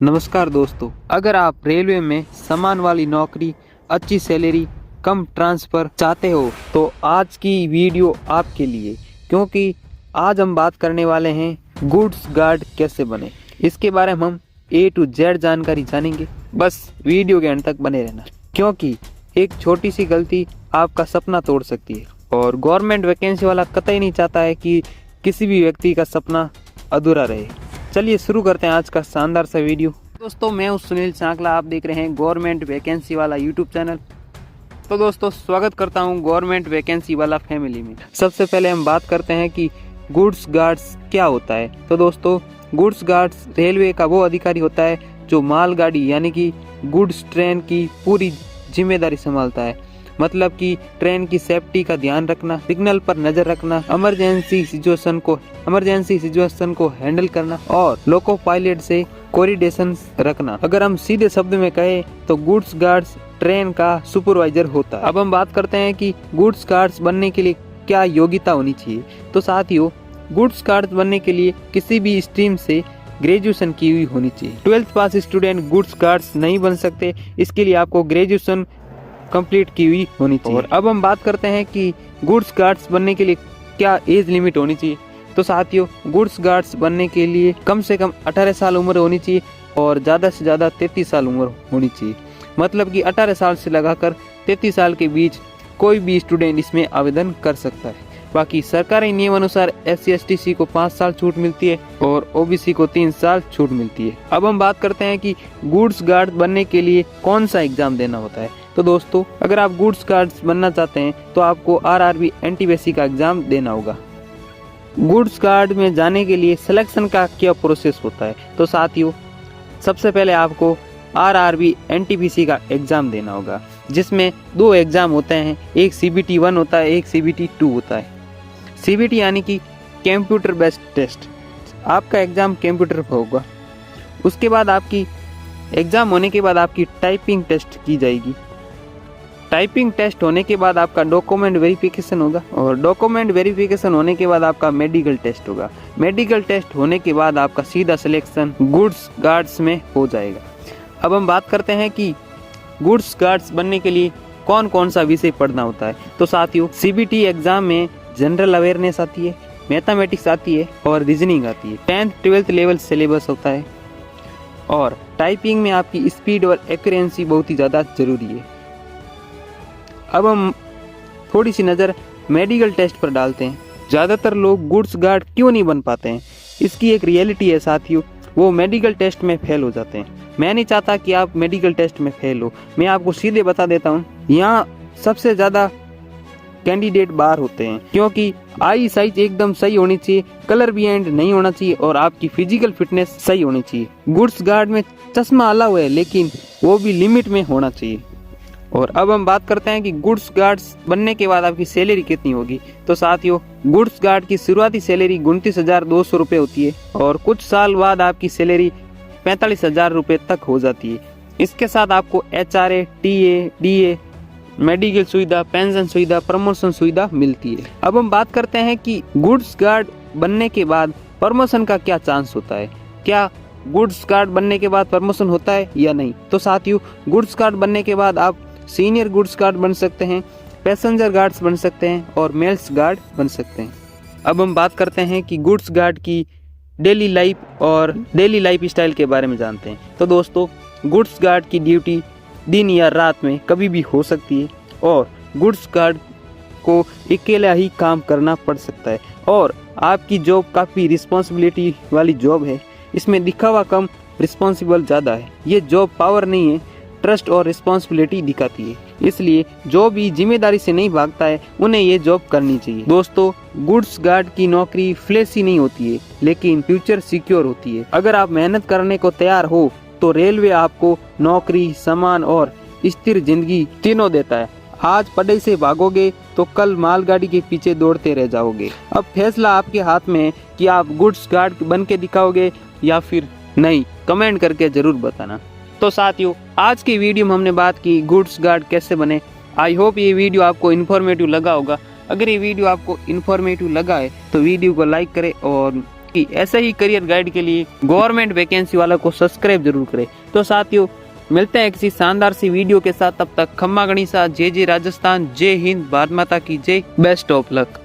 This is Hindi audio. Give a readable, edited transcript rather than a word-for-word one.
नमस्कार दोस्तों, अगर आप रेलवे में समान वाली नौकरी, अच्छी सैलरी, कम ट्रांसफ़र चाहते हो तो आज की वीडियो आपके लिए, क्योंकि आज हम बात करने वाले हैं गुड्स गार्ड कैसे बने। इसके बारे में हम A to Z जानकारी जानेंगे। बस वीडियो के अंत तक बने रहना, क्योंकि एक छोटी सी गलती आपका सपना तोड़ सकती है और गवर्नमेंट वैकेंसी वाला कतई नहीं चाहता है कि किसी भी व्यक्ति का सपना अधूरा रहे। चलिए शुरू करते हैं आज का शानदार सा वीडियो। दोस्तों, मैं हूं सुनील सांकला, आप देख रहे हैं गवर्नमेंट वैकेंसी वाला यूट्यूब चैनल। तो दोस्तों, स्वागत करता हूं गवर्नमेंट वैकेंसी वाला फैमिली में। सबसे पहले हम बात करते हैं कि गुड्स गार्ड्स क्या होता है। तो दोस्तों, गुड्स गार्ड्स रेलवे का वो अधिकारी होता है जो मालगाड़ी यानी कि गुड्स ट्रेन की पूरी जिम्मेदारी संभालता है। मतलब कि ट्रेन की सेफ्टी का ध्यान रखना, सिग्नल पर नजर रखना, इमरजेंसी सिचुएशन को हैंडल करना और लोको पायलट से कोऑर्डिनेशन रखना। अगर हम सीधे शब्द में कहें तो गुड्स गार्ड्स ट्रेन का सुपरवाइजर होता है। अब हम बात करते हैं कि गुड्स गार्ड्स बनने के लिए क्या योग्यता होनी चाहिए। तो साथियों, गुड्स गार्ड्स बनने के लिए किसी भी स्ट्रीम से ग्रेजुएशन की हुई होनी चाहिए। 12th पास स्टूडेंट गुड्स गार्ड्स नहीं बन सकते, इसके लिए आपको ग्रेजुएशन कंप्लीट की हुई होनी चाहिए। और अब हम बात करते हैं कि गुड्स गार्ड्स बनने के लिए क्या एज लिमिट होनी चाहिए। तो साथियों, गुड्स गार्ड्स बनने के लिए कम से कम 18 साल उम्र होनी चाहिए और ज़्यादा से ज़्यादा 33 साल उम्र होनी चाहिए। मतलब कि 18 साल से लगाकर 33 साल के बीच कोई भी स्टूडेंट इसमें आवेदन कर सकता है। बाकी सरकारी नियम अनुसार SC/ST को 5 साल छूट मिलती है और OBC को 3 साल छूट मिलती है। अब हम बात करते हैं कि गुड्स गार्ड बनने के लिए कौन सा एग्जाम देना होता है। तो दोस्तों, अगर आप गुड्स गार्ड्स बनना चाहते हैं तो आपको RRB NTPC का एग्जाम देना होगा। गुड्स गार्ड में जाने के लिए सिलेक्शन का क्या प्रोसेस होता है। तो साथियों, सबसे पहले आपको RRB NTPC का एग्जाम देना होगा, जिसमें 2 एग्जाम होते हैं। एक CBT 1 होता है, एक CBT 2 होता है। CBT यानी कि कंप्यूटर बेस्ड टेस्ट, आपका एग्जाम कंप्यूटर पर होगा। उसके बाद आपकी एग्जाम होने के बाद आपकी टाइपिंग टेस्ट की जाएगी। टाइपिंग टेस्ट होने के बाद आपका डॉक्यूमेंट वेरिफिकेशन होगा और डॉक्यूमेंट वेरिफिकेशन होने के बाद आपका मेडिकल टेस्ट होगा। मेडिकल टेस्ट होने के बाद आपका सीधा सिलेक्शन गुड्स गार्ड्स में हो जाएगा। अब हम बात करते हैं कि गुड्स गार्ड्स बनने के लिए कौन कौन सा विषय पढ़ना होता है। तो साथियों, CBT एग्जाम में जनरल अवेयरनेस आती है, मैथमेटिक्स आती है और रीजनिंग आती है। 10th 12th लेवल सिलेबस होता है और टाइपिंग में आपकी स्पीड और एक्यूरेंसी बहुत ही ज़्यादा जरूरी है। अब हम थोड़ी सी नज़र मेडिकल टेस्ट पर डालते हैं। ज़्यादातर लोग गुड्स गार्ड क्यों नहीं बन पाते हैं, इसकी एक रियलिटी है साथियों, वो मेडिकल टेस्ट में फेल हो जाते हैं। मैं नहीं चाहता कि आप मेडिकल टेस्ट में फेल हो, मैं आपको सीधे बता देता हूँ, यहाँ सबसे ज़्यादा कैंडिडेट बाहर होते हैं, क्योंकि आई साइज एकदम सही होनी चाहिए, कलर बिहाइंड नहीं होना चाहिए और आपकी फिजिकल फिटनेस सही होनी चाहिए। गुड्स गार्ड में चश्मा अलाउ है, लेकिन वो भी लिमिट में होना चाहिए। और अब हम बात करते हैं कि गुड्स गार्ड्स बनने के बाद आपकी सैलरी कितनी होगी। तो साथियों, गुड्स गार्ड की शुरुआती सैलरी 29,200 रुपये होती है और कुछ साल बाद आपकी सैलरी 45,000 रुपये तक हो जाती है। इसके साथ आपको HRA, TA, DA, मेडिकल सुविधा, पेंशन सुविधा, प्रमोशन सुविधा मिलती है। अब हम बात करते हैं कि गुड्स गार्ड बनने के बाद प्रमोशन का क्या चांस होता है। क्या गुड्स गार्ड बनने के बाद प्रमोशन होता है या नहीं। तो साथियों, गुड्स गार्ड बनने के बाद आप सीनियर गुड्स गार्ड बन सकते हैं, पैसेंजर गार्ड्स बन सकते हैं और मेल्स गार्ड बन सकते हैं। अब हम बात करते हैं कि गुड्स गार्ड की डेली लाइफ और डेली लाइफ स्टाइल के बारे में जानते हैं। तो दोस्तों, गुड्स गार्ड की ड्यूटी दिन या रात में कभी भी हो सकती है और गुड्स गार्ड को अकेला ही काम करना पड़ सकता है और आपकी जॉब काफ़ी रिस्पॉन्सिबिलिटी वाली जॉब है। इसमें दिखावा कम, रिस्पॉन्सिबल ज़्यादा है। ये जॉब पावर नहीं है, ट्रस्ट और रिस्पॉन्सिबिलिटी दिखाती है। इसलिए जो भी जिम्मेदारी से नहीं भागता है, उन्हें ये जॉब करनी चाहिए। दोस्तों, गुड्स गार्ड की नौकरी फ्लैशी नहीं होती है, लेकिन फ्यूचर सिक्योर होती है। अगर आप मेहनत करने को तैयार हो तो रेलवे आपको नौकरी, सम्मान और स्थिर जिंदगी तीनों देता है। आज पढ़ाई से भागोगे तो कल मालगाड़ी के पीछे दौड़ते रह जाओगे। अब फैसला आपके हाथ में है कि आप गुड्स गार्ड बन के दिखाओगे या फिर नहीं। कमेंट करके जरूर बताना। तो साथियों, आज की वीडियो में हमने बात की गुड्स गार्ड कैसे बने। आई होप ये वीडियो आपको इन्फॉर्मेटिव लगा होगा। अगर ये वीडियो आपको इन्फॉर्मेटिव लगा है तो वीडियो को लाइक करें और कि ऐसे ही करियर गाइड के लिए गवर्नमेंट वैकेंसी वाला को सब्सक्राइब जरूर करें। तो साथियों मिलते हैं किसी शानदार सी वीडियो के साथ, तब तक खम्मा गणिसा, जय जय राजस्थान, जय हिंद, भारत माता की जय, बेस्ट ऑफ लक।